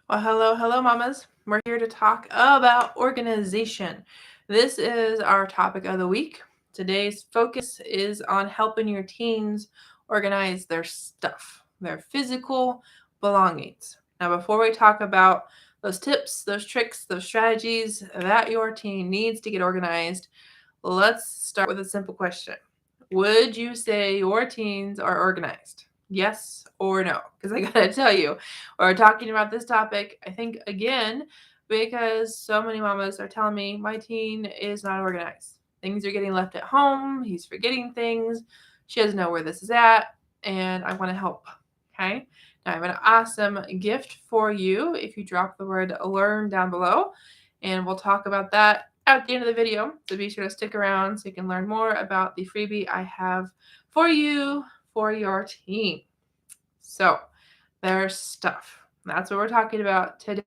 Well, hello, mamas. We're here to talk about organization. This is our topic of the week. Today's focus is on helping your teens organize their stuff, their physical belongings. Now, before we talk about those tips, those tricks, those strategies that your teen needs to get organized, let's start with a simple question. Would you say your teens are organized? Yes or no? Because I gotta tell you, we're talking about this topic, I think, again, because so many mamas are telling me my teen is not organized. Things are getting left at home, he's forgetting things, she doesn't know where this is at, and I want to help. Okay? Now, I have an awesome gift for you if you drop the word learn down below, and we'll talk about that at the end of the video. So be sure to stick around so you can learn more about the freebie I have for you for your team. So there's stuff. That's what we're talking about today.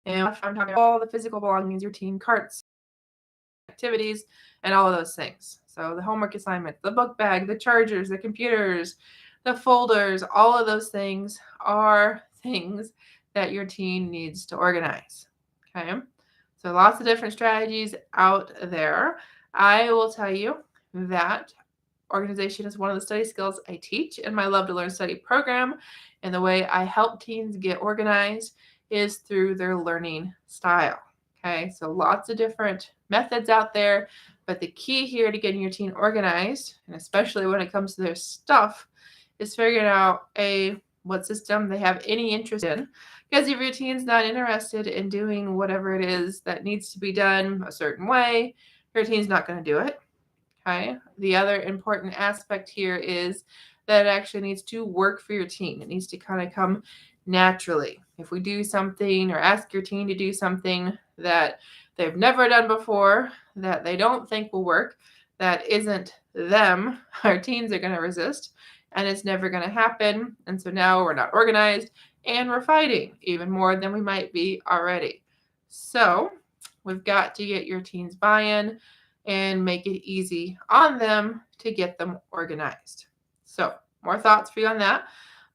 And I'm talking about all the physical belongings, your teen carts, activities, and all of those things. So the homework assignments, the book bag, the chargers, the computers, the folders, all of those things are things that your teen needs to organize. Okay. So lots of different strategies out there. I will tell you that organization is one of the study skills I teach in my Love to Learn Study program. And the way I help teens get organized is through their learning style. Okay, so lots of different methods out there, but the key here to getting your teen organized, and especially when it comes to their stuff, is figuring out what system they have any interest in. Because if your teen's not interested in doing whatever it is that needs to be done a certain way, your teen's not going to do it. Okay. The other important aspect here is that it actually needs to work for your teen. It needs to kind of come naturally. If we do something or ask your teen to do something that they've never done before, that they don't think will work, that isn't them, our teens are going to resist and it's never going to happen. And so now we're not organized and we're fighting even more than we might be already. So we've got to get your teens buy-in and make it easy on them to get them organized. So, more thoughts for you on that.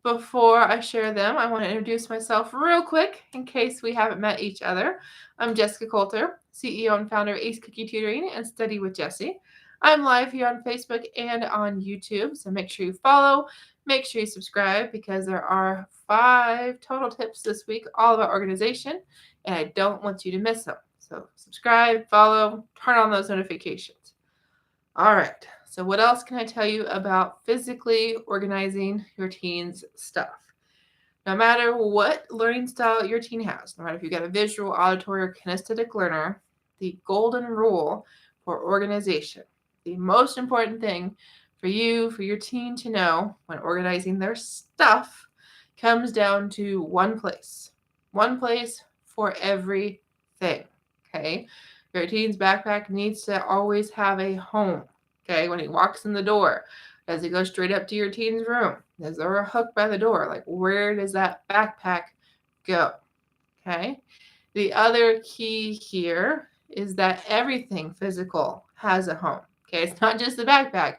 Before I share them, I want to introduce myself real quick in case we haven't met each other. I'm Jessica Coulter, CEO and founder of Ace Cookie Tutoring and Study with Jessie. I'm live here on Facebook and on YouTube, so make sure you follow, make sure you subscribe because there are 5 total tips this week all about organization, and I don't want you to miss them. So subscribe, follow, turn on those notifications. All right. So what else can I tell you about physically organizing your teen's stuff? No matter what learning style your teen has, no matter if you've got a visual, auditory, or kinesthetic learner, the golden rule for organization, the most important thing for you, for your teen to know when organizing their stuff comes down to one place for everything. Okay. Your teen's backpack needs to always have a home. Okay. When he walks in the door, does he go straight up to your teen's room? Is there a hook by the door? Like, where does that backpack go? Okay. The other key here is that everything physical has a home. Okay. It's not just the backpack,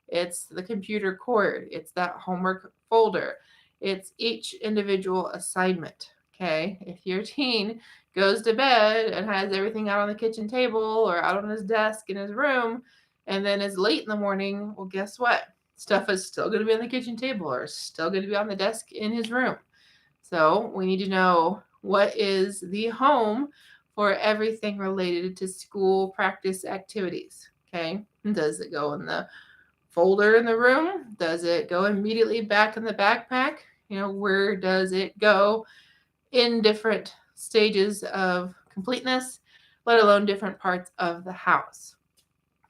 it's the computer cord, it's that homework folder, it's each individual assignment. Okay. If your teen goes to bed and has everything out on the kitchen table or out on his desk in his room and then is late in the morning, well, guess what? Stuff is still going to be on the kitchen table or still going to be on the desk in his room. So we need to know what is the home for everything related to school practice activities. Okay. Does it go in the folder in the room? Does it go immediately back in the backpack? Where does it go in different stages of completeness, let alone different parts of the house?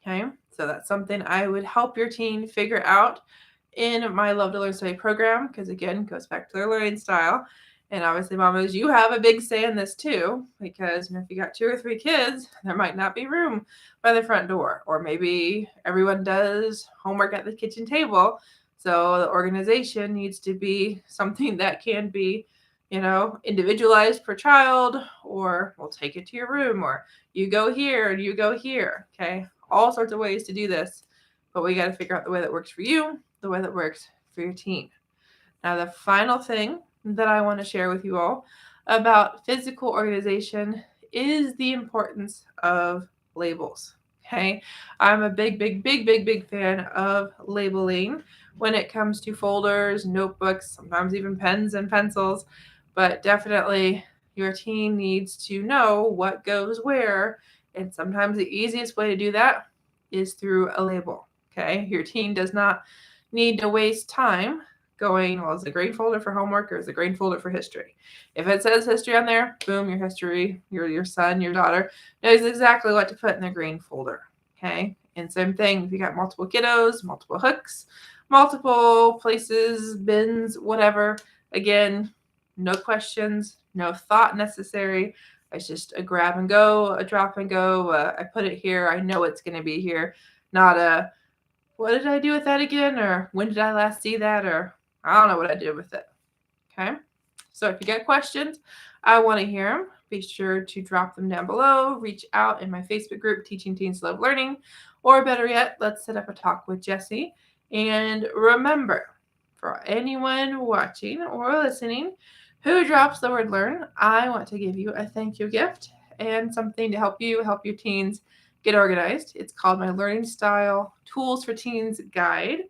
Okay. So that's something I would help your teen figure out in my Love to Learn Study program, because again, it goes back to their learning style. And obviously, mamas, you have a big say in this too, because if you got 2 or 3 kids, there might not be room by the front door, or maybe everyone does homework at the kitchen table. So the organization needs to be something that can be, individualized per child, or we'll take it to your room, or you go here and you go here. Okay. All sorts of ways to do this, but we got to figure out the way that works for you, the way that works for your teen. Now, the final thing that I want to share with you all, about physical organization is the importance of labels. Okay, I'm a big fan of labeling when it comes to folders, notebooks, sometimes even pens and pencils, but definitely your team needs to know what goes where. And sometimes the easiest way to do that is through a label. Okay, your team does not need to waste time going, well, is the green folder for homework or is the green folder for history? If it says history on there, boom, your history, your son, your daughter knows exactly what to put in the green folder. Okay. And same thing, if you got multiple kiddos, multiple hooks, multiple places, bins, whatever, again, no questions, no thought necessary. It's just a grab and go, a drop and go. I put it here. I know it's going to be here. Not a, what did I do with that again? Or when did I last see that? Or I don't know what I did with it. Okay. So if you get questions, I want to hear them. Be sure to drop them down below. Reach out in my Facebook group, Teaching Teens Love Learning. Or better yet, let's set up a talk with Jessie. And remember, for anyone watching or listening who drops the word learn, I want to give you a thank you gift and something to help you help your teens get organized. It's called my Learning Style Tools for Teens Guide.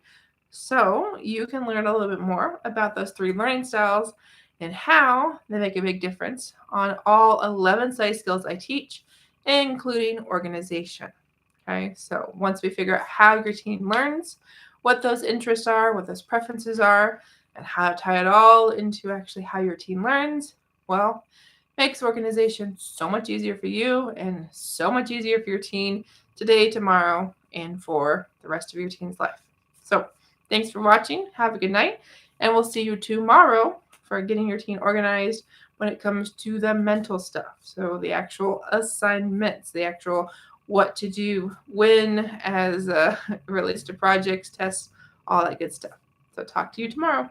So you can learn a little bit more about those 3 learning styles and how they make a big difference on all 11 study skills I teach, including organization. Okay, so once we figure out how your teen learns, what those interests are, what those preferences are, and how to tie it all into actually how your teen learns, well, makes organization so much easier for you and so much easier for your teen today, tomorrow, and for the rest of your teen's life. So thanks for watching. Have a good night, and we'll see you tomorrow for getting your teen organized when it comes to the mental stuff. So the actual assignments, the actual what to do when as it relates to projects, tests, all that good stuff. So talk to you tomorrow.